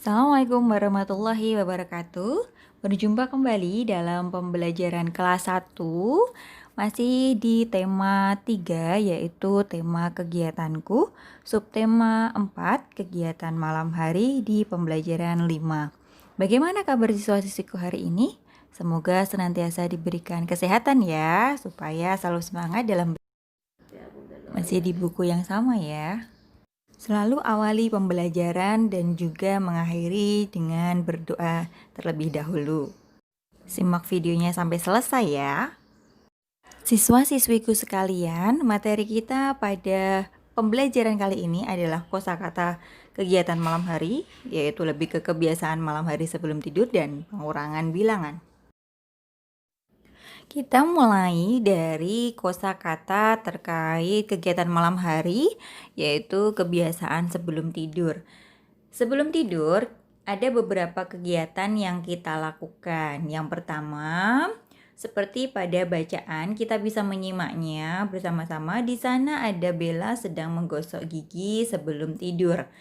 Assalamualaikum warahmatullahi wabarakatuh. Berjumpa kembali dalam pembelajaran kelas 1, masih di tema 3, yaitu tema kegiatanku, subtema 4, kegiatan malam hari di pembelajaran 5. Bagaimana kabar siswa-siswiku hari ini? Semoga senantiasa diberikan kesehatan ya, supaya selalu semangat dalam masih di buku yang sama ya. Selalu awali pembelajaran dan juga mengakhiri dengan berdoa terlebih dahulu. Simak videonya sampai selesai ya. Siswa-siswiku sekalian, materi kita pada pembelajaran kali ini adalah kosakata kegiatan malam hari, yaitu lebih ke kebiasaan malam hari sebelum tidur dan pengurangan bilangan. Kita mulai dari kosakata terkait kegiatan malam hari, yaitu kebiasaan sebelum tidur. Sebelum tidur, ada beberapa kegiatan yang kita lakukan. Yang pertama, seperti pada bacaan, kita bisa menyimaknya bersama-sama. Di sana ada Bella sedang menggosok gigi sebelum tidur.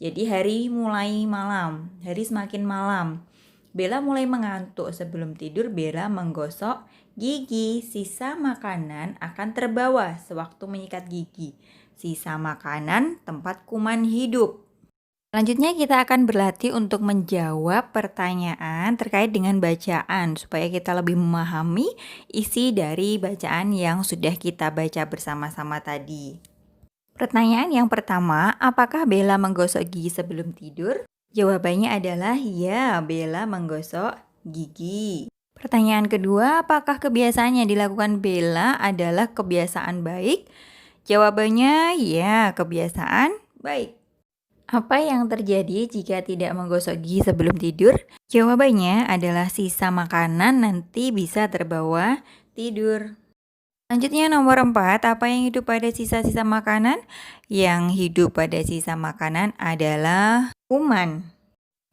Jadi hari mulai malam, hari semakin malam. Bella mulai mengantuk. Sebelum tidur, Bella menggosok gigi. Sisa makanan akan terbawa sewaktu menyikat gigi. Sisa makanan tempat kuman hidup. Selanjutnya kita akan berlatih untuk menjawab pertanyaan terkait dengan bacaan supaya kita lebih memahami isi dari bacaan yang sudah kita baca bersama-sama tadi. Pertanyaan yang pertama, apakah Bella menggosok gigi sebelum tidur? Jawabannya adalah ya, Bella menggosok gigi. Pertanyaan kedua, apakah kebiasaan yang dilakukan Bella adalah kebiasaan baik? Jawabannya ya, kebiasaan baik. Apa yang terjadi jika tidak menggosok gigi sebelum tidur? Jawabannya adalah sisa makanan nanti bisa terbawa tidur. Selanjutnya nomor 4, apa yang hidup pada sisa-sisa makanan? Yang hidup pada sisa makanan adalah kuman.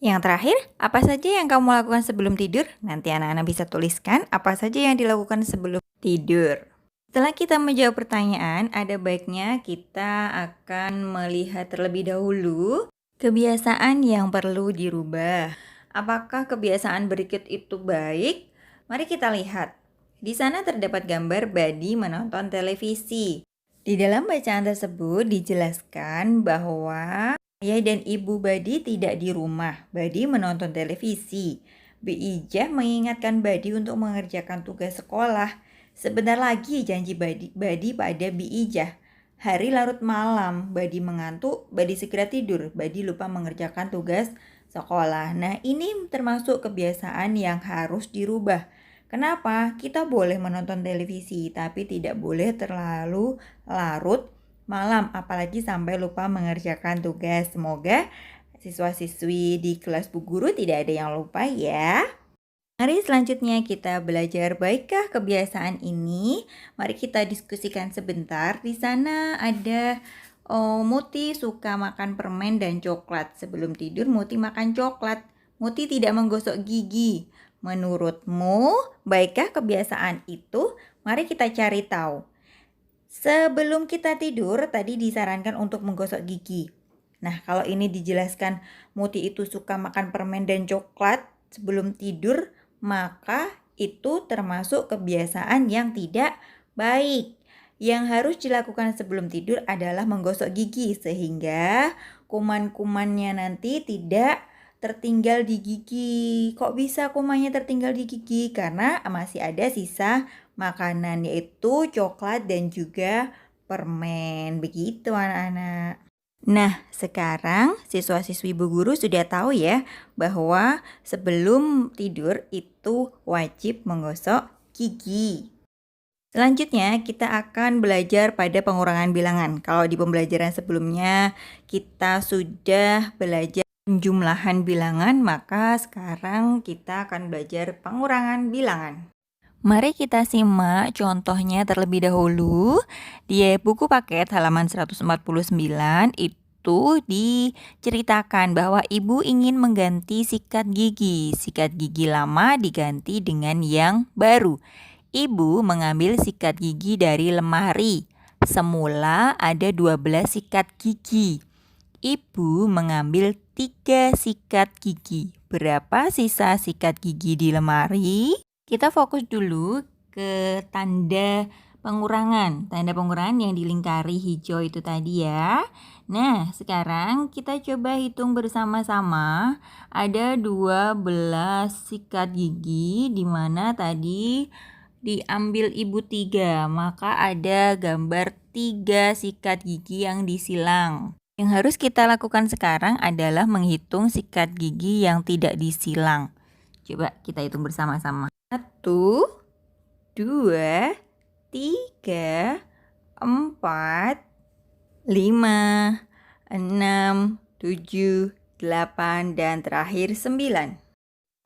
Yang terakhir, apa saja yang kamu lakukan sebelum tidur? Nanti anak-anak bisa tuliskan apa saja yang dilakukan sebelum tidur. Setelah kita menjawab pertanyaan, ada baiknya kita akan melihat terlebih dahulu kebiasaan yang perlu dirubah. Apakah kebiasaan berikut itu baik? Mari kita lihat. Di sana terdapat gambar Badi menonton televisi. Di dalam bacaan tersebut dijelaskan bahwa ayah dan ibu Badi tidak di rumah. Badi menonton televisi. Bi Ijah mengingatkan Badi untuk mengerjakan tugas sekolah. Sebentar lagi janji Badi pada Bi Ijah. Hari larut malam, Badi mengantuk, Badi segera tidur. Badi lupa mengerjakan tugas sekolah. Nah, ini termasuk kebiasaan yang harus dirubah. Kenapa? Kita boleh menonton televisi, tapi tidak boleh terlalu larut malam, apalagi sampai lupa mengerjakan tugas. Semoga siswa-siswi di kelas Bu Guru tidak ada yang lupa ya. Mari selanjutnya kita belajar baikkah kebiasaan ini. Mari kita diskusikan sebentar. Di sana ada Muti suka makan permen dan coklat. Sebelum tidur Muti makan coklat. Muti tidak menggosok gigi. Menurutmu, baikkah kebiasaan itu? Mari kita cari tahu. Sebelum kita tidur, tadi disarankan untuk menggosok gigi. Nah, kalau ini dijelaskan Muti itu suka makan permen dan coklat sebelum tidur, maka itu termasuk kebiasaan yang tidak baik. Yang harus dilakukan sebelum tidur adalah menggosok gigi sehingga kuman-kumannya nanti tidak tertinggal di gigi. Kok bisa kumannya tertinggal di gigi? Karena masih ada sisa makanan yaitu coklat dan juga permen. Begitu anak-anak. Nah, sekarang siswa-siswi Bu Guru sudah tahu ya bahwa sebelum tidur itu wajib menggosok gigi. Selanjutnya kita akan belajar pada pengurangan bilangan. Kalau di pembelajaran sebelumnya kita sudah belajar penjumlahan bilangan, maka sekarang kita akan belajar pengurangan bilangan. Mari kita simak contohnya terlebih dahulu. Di buku paket halaman 149 itu diceritakan bahwa ibu ingin mengganti sikat gigi. Sikat gigi lama diganti dengan yang baru. Ibu mengambil sikat gigi dari lemari. Semula ada 12 sikat gigi. Ibu mengambil 3 sikat gigi. Berapa sisa sikat gigi di lemari? Kita fokus dulu ke tanda pengurangan. Tanda pengurangan yang dilingkari hijau itu tadi ya. Nah, sekarang kita coba hitung bersama-sama. Ada 12 sikat gigi di mana tadi diambil ibu 3. Maka ada gambar 3 sikat gigi yang disilang. Yang harus kita lakukan sekarang adalah menghitung sikat gigi yang tidak disilang. Coba kita hitung bersama-sama. 1, 2, 3, 4, 5, 6, 7, 8, dan terakhir 9.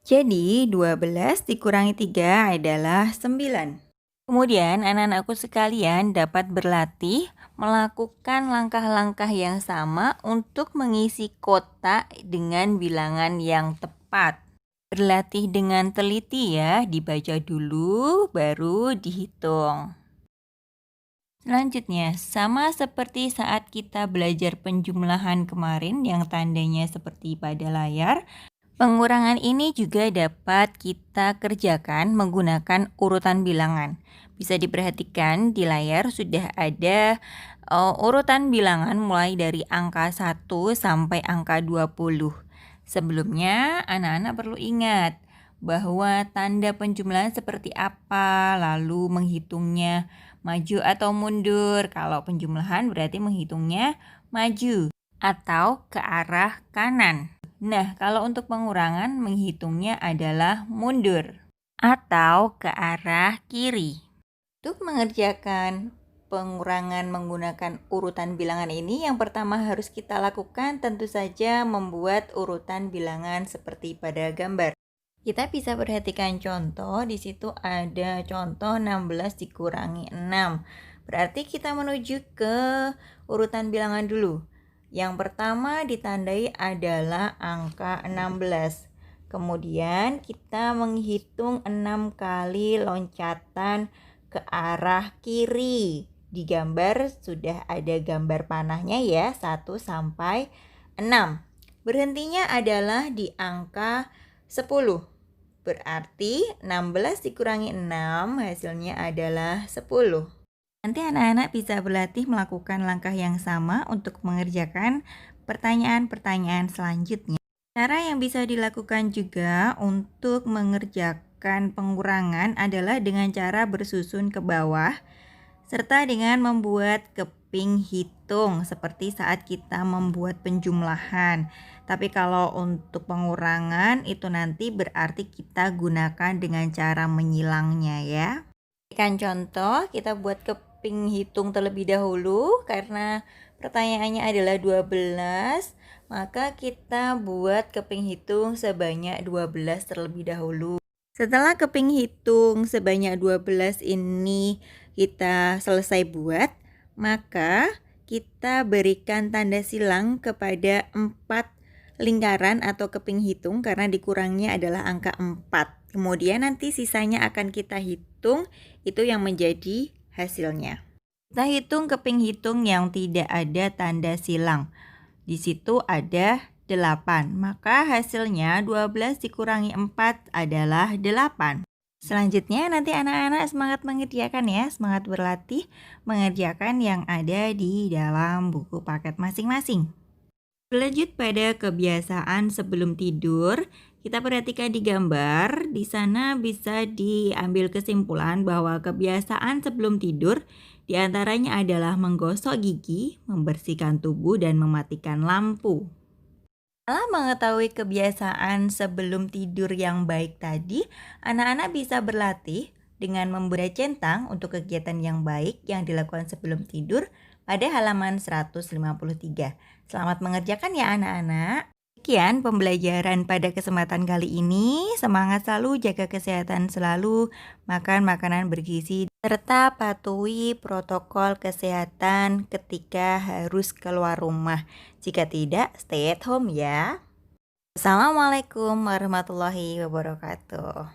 Jadi 12 dikurangi 3 adalah 9. Kemudian anak-anakku sekalian dapat berlatih melakukan langkah-langkah yang sama untuk mengisi kotak dengan bilangan yang tepat. Berlatih dengan teliti ya, dibaca dulu baru dihitung. Selanjutnya, sama seperti saat kita belajar penjumlahan kemarin yang tandanya seperti pada layar, pengurangan ini juga dapat kita kerjakan menggunakan urutan bilangan. Bisa diperhatikan di layar sudah ada urutan bilangan mulai dari angka 1 sampai angka 20. Sebelumnya, anak-anak perlu ingat bahwa tanda penjumlahan seperti apa, lalu menghitungnya maju atau mundur. Kalau penjumlahan berarti menghitungnya maju atau ke arah kanan. Nah, kalau untuk pengurangan menghitungnya adalah mundur atau ke arah kiri. Untuk mengerjakan pengurangan menggunakan urutan bilangan ini, yang pertama harus kita lakukan tentu saja membuat urutan bilangan seperti pada gambar. Kita bisa perhatikan contoh, di situ ada contoh 16 dikurangi 6. Berarti kita menuju ke urutan bilangan dulu. Yang pertama ditandai adalah angka 16. Kemudian kita menghitung 6 kali loncatan ke arah kiri. Di gambar sudah ada gambar panahnya ya, 1 sampai 6. Berhentinya adalah di angka 10. Berarti 16 dikurangi 6 hasilnya adalah 10. Nanti anak-anak bisa berlatih melakukan langkah yang sama untuk mengerjakan pertanyaan-pertanyaan selanjutnya. Cara yang bisa dilakukan juga untuk mengerjakan pengurangan adalah dengan cara bersusun ke bawah serta dengan membuat keping hitung seperti saat kita membuat penjumlahan. Tapi kalau untuk pengurangan itu nanti berarti kita gunakan dengan cara menyilangnya ya. Berikan contoh, kita buat keping hitung terlebih dahulu karena pertanyaannya adalah 12, maka kita buat keping hitung sebanyak 12 terlebih dahulu. Setelah keping hitung sebanyak 12 ini kita selesai buat, maka kita berikan tanda silang kepada 4 lingkaran atau keping hitung karena dikurangnya adalah angka 4. Kemudian nanti sisanya akan kita hitung, itu yang menjadi hasilnya. Kita hitung keping hitung yang tidak ada tanda silang. Di situ ada 8, maka hasilnya 12 dikurangi 4 adalah 8. Selanjutnya nanti anak-anak semangat mengerjakan ya, semangat berlatih mengerjakan yang ada di dalam buku paket masing-masing. Berlanjut pada kebiasaan sebelum tidur, kita perhatikan di gambar, di sana bisa diambil kesimpulan bahwa kebiasaan sebelum tidur diantaranya adalah menggosok gigi, membersihkan tubuh, dan mematikan lampu. Setelah mengetahui kebiasaan sebelum tidur yang baik tadi, anak-anak bisa berlatih dengan membuat centang untuk kegiatan yang baik yang dilakukan sebelum tidur pada halaman 153. Selamat mengerjakan ya anak-anak. Sekian pembelajaran pada kesempatan kali ini. Semangat selalu, jaga kesehatan selalu, makan makanan bergizi, serta patuhi protokol kesehatan ketika harus keluar rumah. Jika tidak, stay at home ya. Assalamualaikum warahmatullahi wabarakatuh.